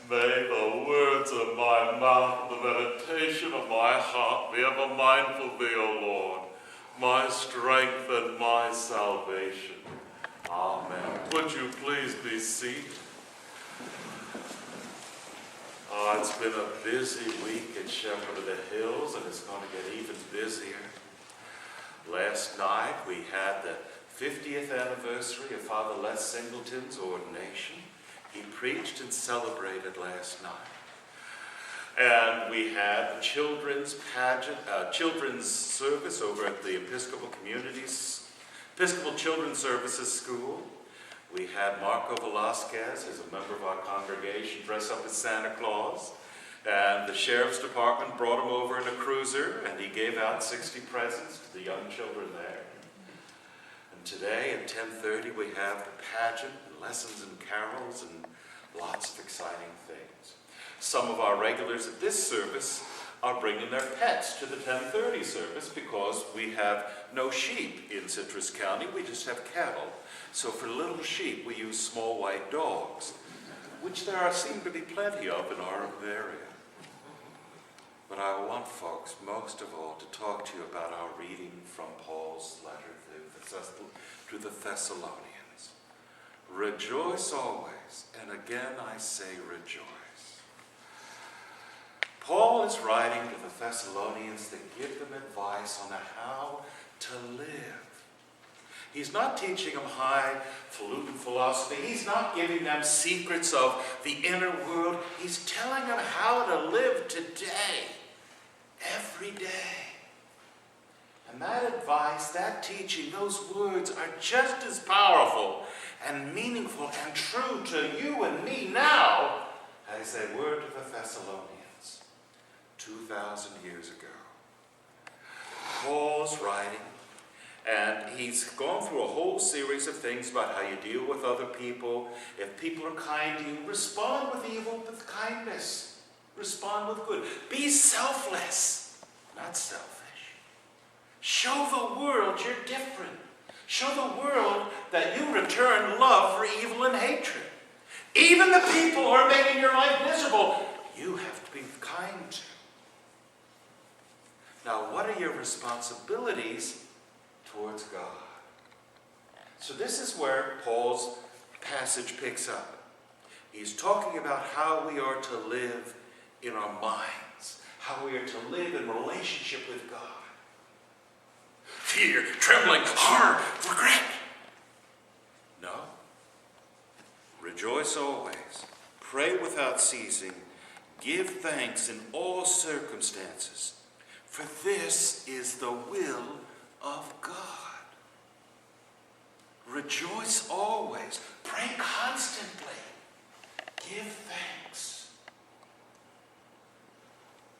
May the words of my mouth and the meditation of my heart be ever mindful of thee, O Lord, my strength and my salvation. Amen. Would you please be seated? It's been a busy week at Shepherd of the Hills, and it's going to get even busier. Last night we had the 50th anniversary of Father Les Singleton's ordination. He preached and celebrated last night. And we had the children's pageant, children's service over at the Episcopal Children's Services School. We had Marco Velasquez, who's a member of our congregation, dress up as Santa Claus. And the Sheriff's Department brought him over in a cruiser, and he gave out 60 presents to the young children there. And today at 10:30 we have the pageant, and lessons and carols, and lots of exciting things. Some of our regulars at this service are bringing their pets to the 10:30 service because we have no sheep in Citrus County. We just have cattle. So for little sheep, we use small white dogs, which there seem to be plenty of in our area. But I want, folks, most of all, to talk to you about our reading from Paul's letter to the Thessalonians. Rejoice always, and again I say rejoice. Paul is writing to the Thessalonians to give them advice on how to live. He's not teaching them highfalutin philosophy. He's not giving them secrets of the inner world. He's telling them how to live today, every day. And that advice, that teaching, those words are just as powerful and meaningful and true to you and me now as they were to the Thessalonians 2,000 years ago. Paul's writing, and he's gone through a whole series of things about how you deal with other people. If people are kind to you, respond with evil with kindness. Respond with good. Be selfless, not selfish. Show the world you're different. Show the world that you return love for evil and hatred. Even the people who are making your life miserable, you have to be kind to. Now, what are your responsibilities towards God? So this is where Paul's passage picks up. He's talking about how we are to live in our minds, how we are to live in relationship with God. Fear, trembling, horror, regret. No. Rejoice always. Pray without ceasing. Give thanks in all circumstances. For this is the will of God. Rejoice always. Pray constantly. Give thanks.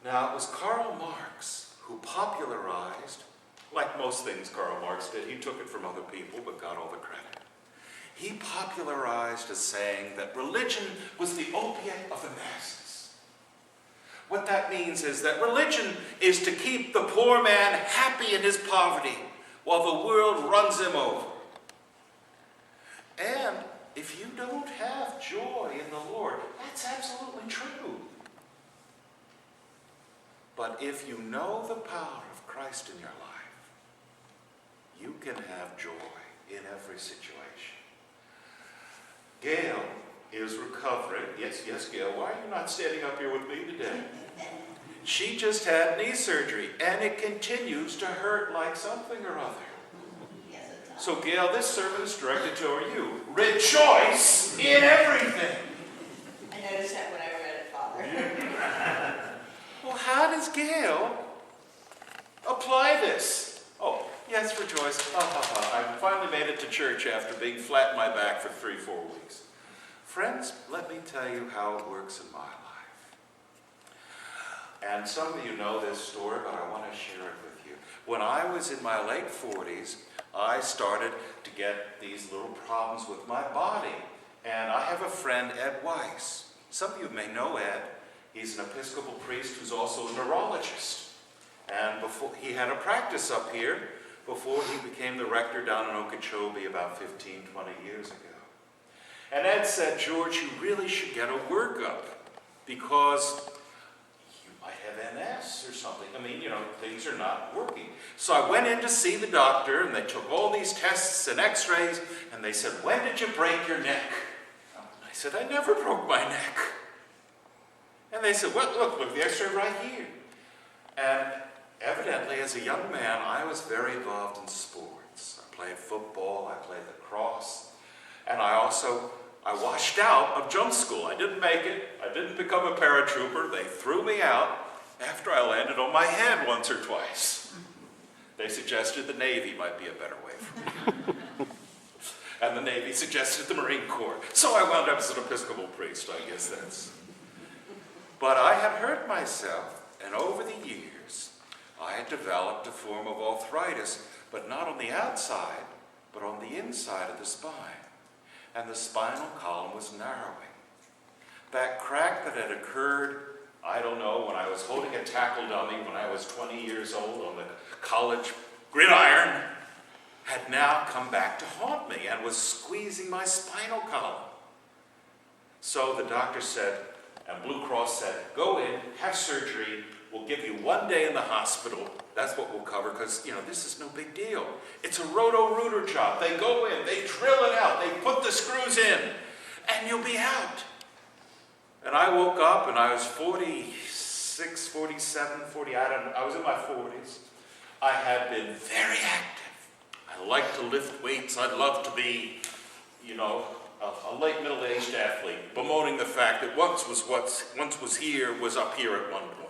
Now, it was Karl Marx who popularized, like most things Karl Marx did, he took it from other people but got all the credit. He popularized a saying that religion was the opiate of the masses. What that means is that religion is to keep the poor man happy in his poverty while the world runs him over. And if you don't have joy in the Lord, that's absolutely true. But if you know the power of Christ in your life, you can have joy in every situation. Gail is recovering. Yes, Gail, why are you not standing up here with me today? She just had knee surgery, and it continues to hurt like something or other. Yes, it does. So, Gail, this sermon is directed toward you. Rejoice in everything. I noticed that when I read it, Father. Well, how does Gail apply this? Oh, yes, rejoice. I finally made it to church after being flat in my back for 3-4 weeks. Friends, let me tell you how it works in my life. And some of you know this story, but I want to share it with you. When I was in my late 40s, I started to get these little problems with my body. And I have a friend, Ed Weiss. Some of you may know Ed. He's an Episcopal priest who's also a neurologist. And he had a practice up here before he became the rector down in Okeechobee about 15, 20 years ago. And Ed said, George, you really should get a workup. because you might have MS or something. I mean, things are not working. So I went in to see the doctor, and they took all these tests and x-rays, and they said, when did you break your neck? I said, I never broke my neck. And they said, well, look, the x-ray right here. And evidently, as a young man, I was very involved in sports. I played football, I played lacrosse, and I washed out of jump school. I didn't make it. I didn't become a paratrooper. They threw me out after I landed on my head once or twice. They suggested the Navy might be a better way for me. And the Navy suggested the Marine Corps. So I wound up as an Episcopal priest, I guess that's. But I had hurt myself, and over the years, I had developed a form of arthritis, but not on the outside, but on the inside of the spine. And the spinal column was narrowing. That crack that had occurred, I don't know, when I was holding a tackle dummy when I was 20 years old on the college gridiron, had now come back to haunt me and was squeezing my spinal column. So the doctor said, and Blue Cross said, go in, have surgery, we'll give you 1 day in the hospital. That's what we'll cover, because, this is no big deal. It's a roto-rooter job. They go in, they drill it out, they put the screws in, and you'll be out. And I woke up, and I was 46, 47, 40, I was in my 40s. I had been very active. I like to lift weights. I'd love to be, a late middle-aged athlete, bemoaning the fact that once was here was up here at one point.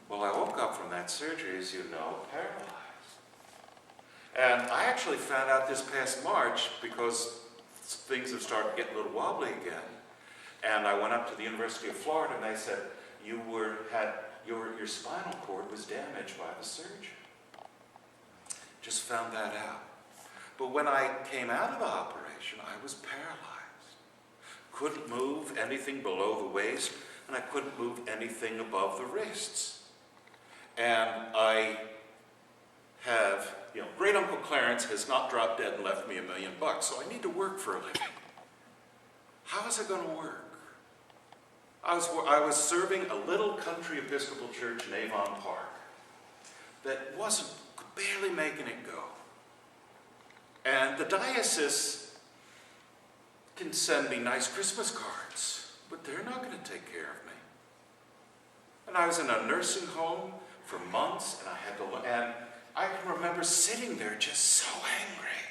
Well, I woke up from that surgery, as you know, paralyzed. And I actually found out this past March because things have started getting a little wobbly again. And I went up to the University of Florida, and they said, your spinal cord was damaged by the surgery. Just found that out. But when I came out of the operation, I was paralyzed. Couldn't move anything below the waist, and I couldn't move anything above the wrists. And I have, Great Uncle Clarence has not dropped dead and left me $1 million, so I need to work for a living. How is it going to work? I was serving a little country Episcopal church in Avon Park that could barely making it go. And the diocese can send me nice Christmas cards, but they're not going to take care of me. And I was in a nursing home for months, and I can remember sitting there just so angry.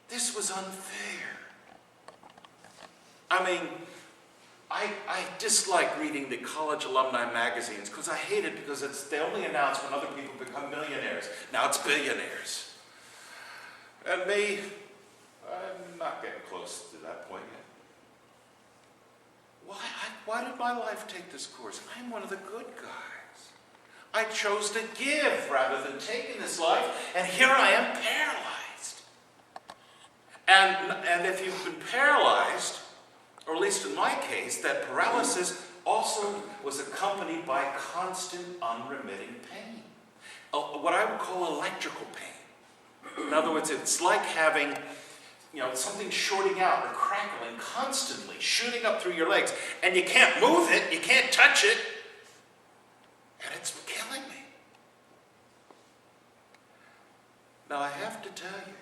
This was unfair. I mean, I dislike reading the college alumni magazines because I hate it because they only announce when other people become millionaires. Now it's billionaires. And me, I'm not getting close to that point yet. Why did my life take this course? I'm one of the good guys. I chose to give rather than take in this life, and here I am paralyzed. And if you've been paralyzed, or at least in my case, that paralysis also was accompanied by constant, unremitting pain. What I would call electrical pain. In other words, it's like having, something shorting out or crackling constantly, shooting up through your legs, and you can't move it, you can't touch it, and it's killing me. Now, I have to tell you,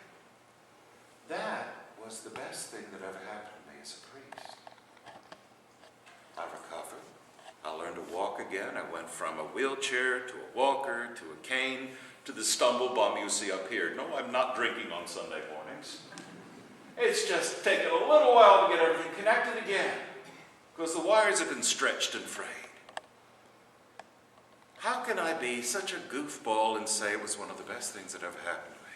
that was the best thing that ever happened to me as a priest. I recovered. I learned to walk again. I went from a wheelchair to a walker to a cane to the stumble bum you see up here. No, I'm not drinking on Sunday mornings. It's just taken a little while to get everything connected again because the wires have been stretched and frayed. How can I be such a goofball and say it was one of the best things that ever happened to me?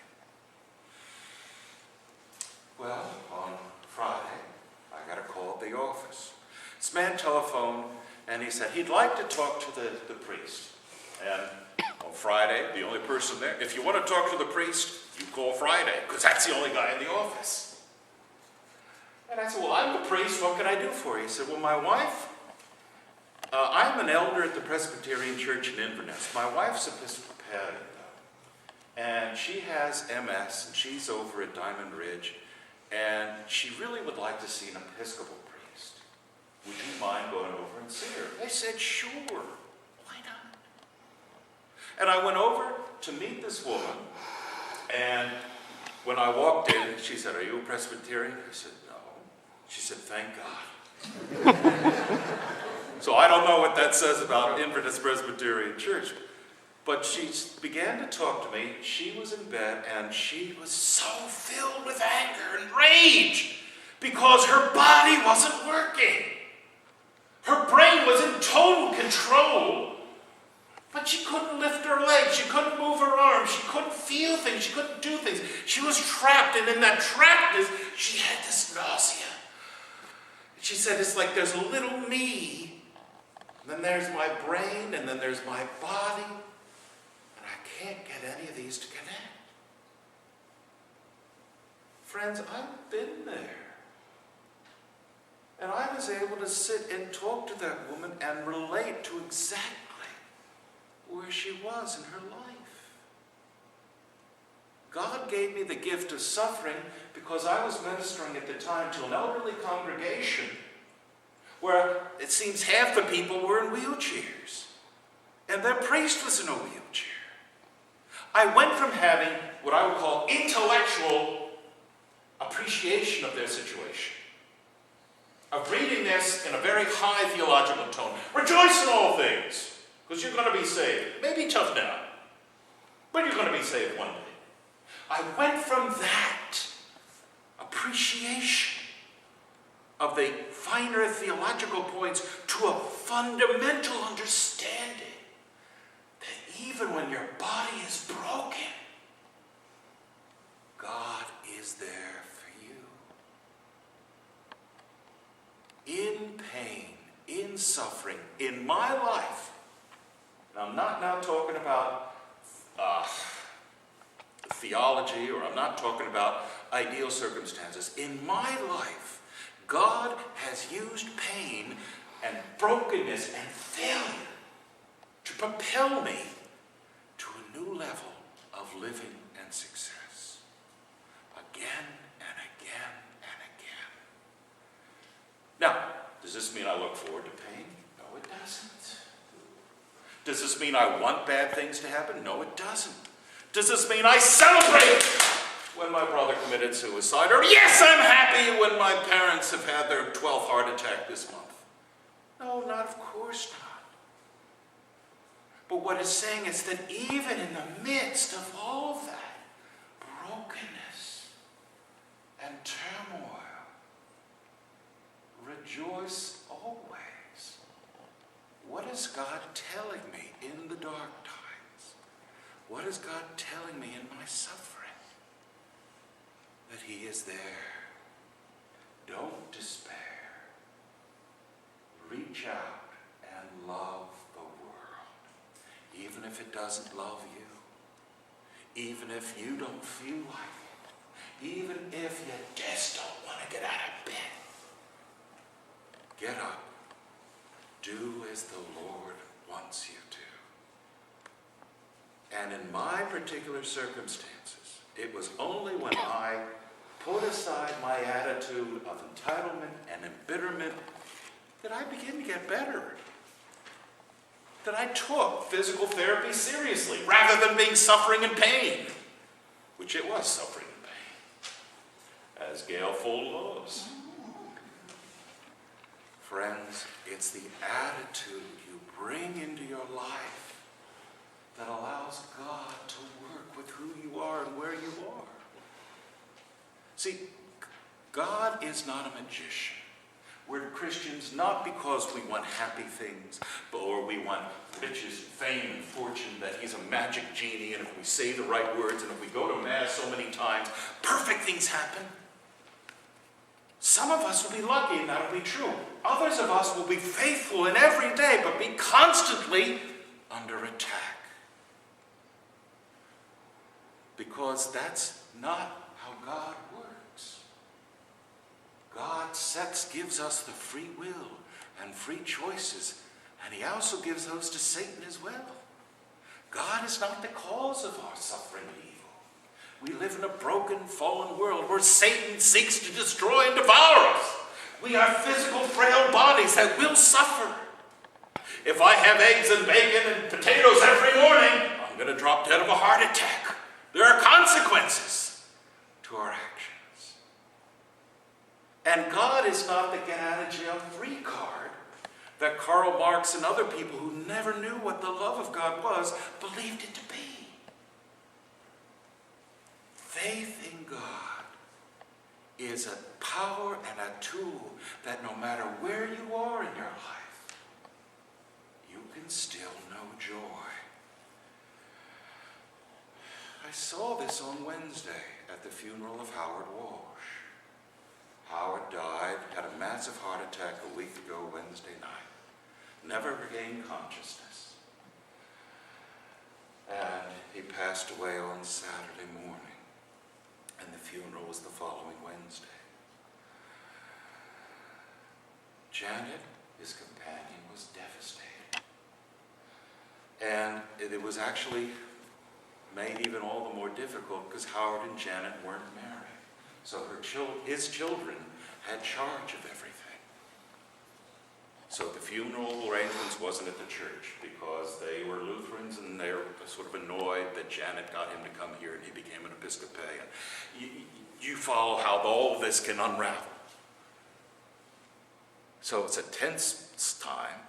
Well, on Friday, I got a call at the office. This man telephoned, and he said he'd like to talk to the priest. And on Friday, the only person there, if you want to talk to the priest, you call Friday, because that's the only guy in the office. And I said, well, I'm the priest, what can I do for you? He said, well, my wife, I'm an elder at the Presbyterian Church in Inverness. My wife's Episcopalian, though, and she has MS, and she's over at Diamond Ridge, and she really would like to see an Episcopal priest. would you mind going over and see her? They said, sure, why not? And I went over to meet this woman, and when I walked in, she said, are you a Presbyterian? I said, no. She said, thank God. So I don't know what that says about Inverness Presbyterian Church, but she began to talk to me. She was in bed, and she was so filled with anger and rage because her body wasn't working. Her brain was in total control, but she couldn't lift her legs, she couldn't move her arms, she couldn't feel things, she couldn't do things. She was trapped, and in that trappedness, she had this nausea. She said, it's like there's a little me, and then there's my brain, and then there's my body, and I can't get any of these to connect. Friends, I've been there. And I was able to sit and talk to that woman and relate to exactly where she was in her life. God gave me the gift of suffering because I was ministering at the time to an elderly congregation where it seems half the people were in wheelchairs, and their priest was in a wheelchair. I went from having what I would call intellectual appreciation of their situation, of reading this in a very high theological tone. Rejoice in all things, because you're going to be saved. It may be tough now, but you're going to be saved one day. I went from that appreciation of the finer theological points to a fundamental understanding that even when your body is broken, God is there for you. In pain, in suffering, in my life. And I'm not now talking about theology, or I'm not talking about ideal circumstances. In my life, God has used pain and brokenness and failure to propel me to a new level of living and success. Again and again and again. Now, does this mean I look forward to pain? No, it doesn't. Does this mean I want bad things to happen? No, it doesn't. Does this mean I celebrate when my brother committed suicide? Or yes, I'm happy when my parents have had their 12th heart attack this month? No, not of course not. But what it's saying is that even in the midst of all of that brokenness and turmoil, rejoice always. What is God telling me in the dark times? What is God telling me in my suffering? That He is there. Don't despair. Reach out and love the world. Even if it doesn't love you. Even if you don't feel like it. Even if you just don't want to get out of bed. Get up. Do as the Lord wants you to. And in my particular circumstances, it was only when I put aside my attitude of entitlement and embitterment that I began to get better. That I took physical therapy seriously, rather than being suffering and pain, which it was suffering and pain, as Gail Full knows. Friends, it's the attitude you bring into your life that allows God to work with who you are and where you are. See, God is not a magician. We're Christians not because we want happy things, or we want riches, fame, and fortune, that He's a magic genie, and if we say the right words, and if we go to Mass so many times, perfect things happen. Some of us will be lucky and that'll be true. Others of us will be faithful in every day, but be constantly under attack. Because that's not how God works. God gives us the free will and free choices, and He also gives those to Satan as well. God is not the cause of our suffering and evil. We live in a broken, fallen world where Satan seeks to destroy and devour us. We are physical, frail bodies that will suffer. If I have eggs and bacon and potatoes every morning, I'm going to drop dead of a heart attack. There are consequences to our actions. And God is not the get-out-of-jail-free card that Karl Marx and other people who never knew what the love of God was believed it to be. Faith in God is a power and a tool that no matter where you are in your life, you can still know joy. I saw this on Wednesday at the funeral of Howard Walsh. Howard died, had a massive heart attack a week ago Wednesday night. Never regained consciousness. And he passed away on Saturday morning. And the funeral was the following Wednesday. Janet, his companion, was devastated. And it was actually made even all the more difficult because Howard and Janet weren't married. So his children had charge of everything. So the funeral arrangements wasn't at the church because they were Lutherans and they were sort of annoyed that Janet got him to come here and he became an Episcopalian. You follow how all of this can unravel. So it's a tense time.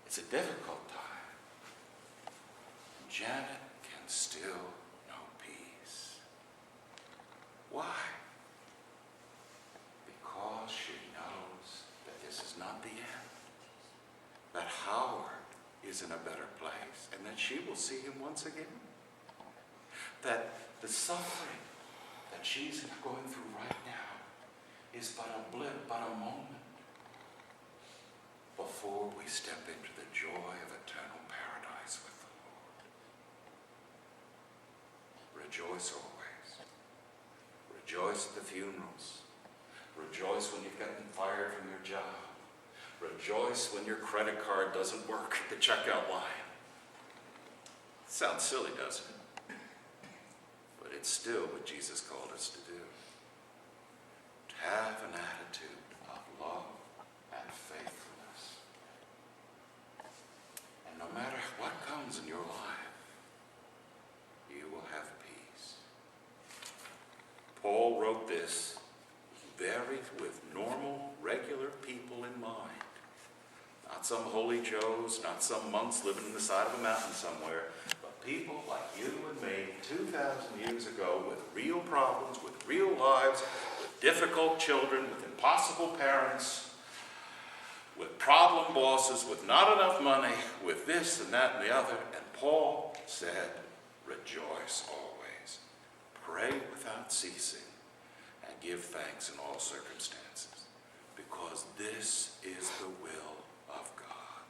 It's a difficult time. Janet can still know peace. Why? Because she knows that this is not the end. That Howard is in a better place and that she will see him once again. That the suffering that she's going through right now is but a blip, but a moment before we step into the joy of eternal paradise with the Lord. Rejoice always. Rejoice at the funerals. Rejoice when you've gotten fired from your job. Rejoice when your credit card doesn't work at the checkout line. Sounds silly, doesn't it? But it's still what Jesus called us to do. To have an attitude of love and faithfulness. And no matter what comes in your life, you will have peace. Paul wrote this with normal, regular people in mind. Not some holy Joes, not some monks living on the side of a mountain somewhere, but people like you and me 2,000 years ago with real problems, with real lives, with difficult children, with impossible parents, with problem bosses, with not enough money, with this and that and the other. And Paul said, rejoice always. Pray without ceasing. And give thanks in all circumstances. Because this is the will of God.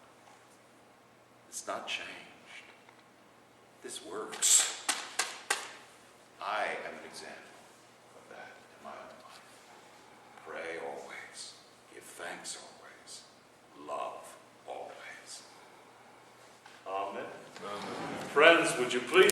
It's not changed. This works. I am an example of that in my own life. Pray always. Give thanks always. Love always. Amen. Amen. Friends, would you please